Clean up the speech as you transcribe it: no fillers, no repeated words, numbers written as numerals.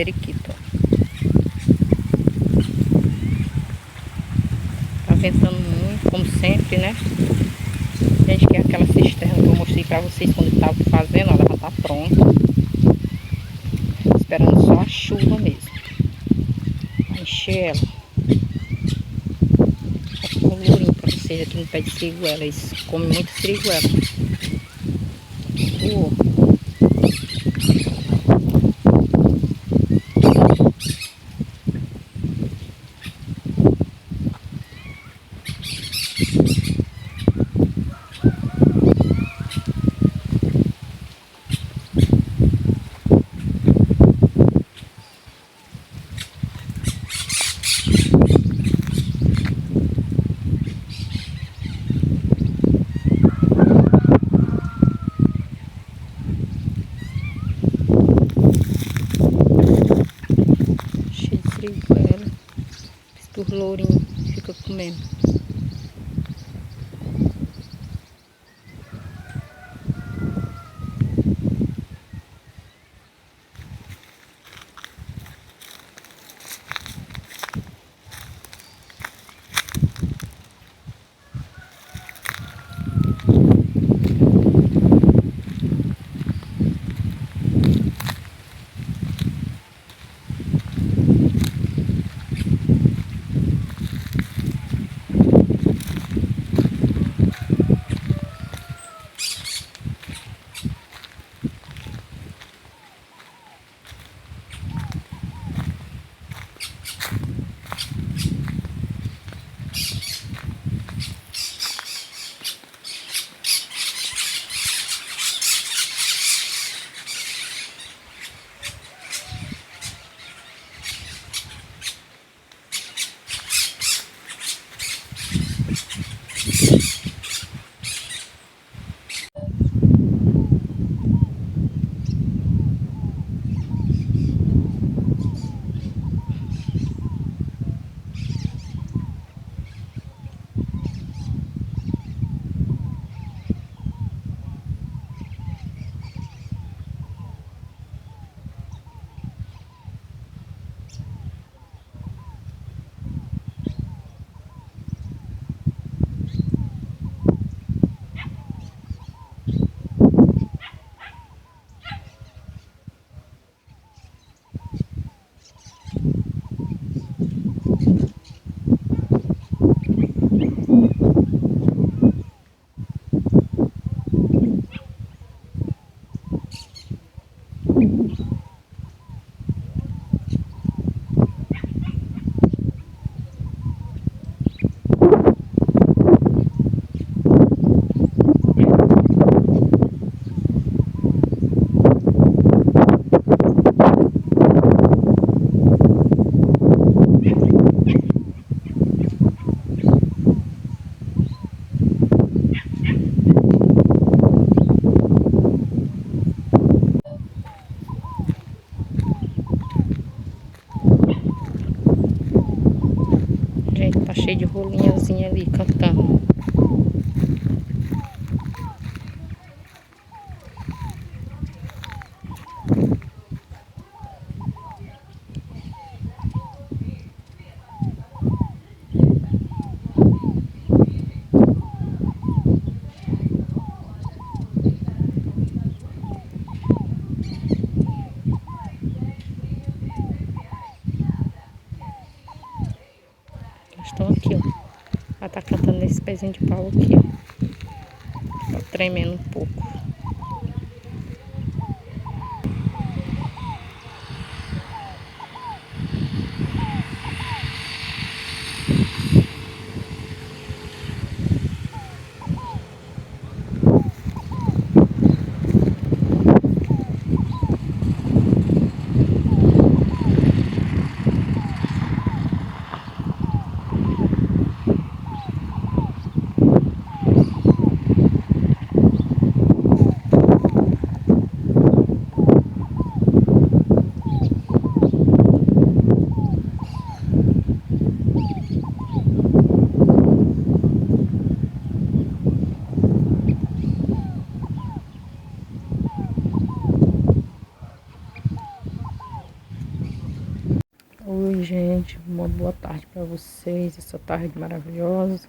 periquito. Tá ventando muito, como sempre, né? Gente, que é aquela cisterna que eu mostrei pra vocês quando eu tava fazendo, ela já tá pronta. Esperando só a chuva mesmo. Vai encher ela. Vou colocar um lourinho pra vocês aqui no pé de siriguela. Eles comem muito siriguela. Uou. Cheio de siriguela. Os lourinhos ficam comendo. Gente, tá cheio de rolinhazinha ali cantando. Elas estão aqui, ó. Ela tá cantando nesse pezinho de pau aqui, ó. Tá tremendo um pouco. gente. Uma boa tarde para vocês, essa tarde maravilhosa.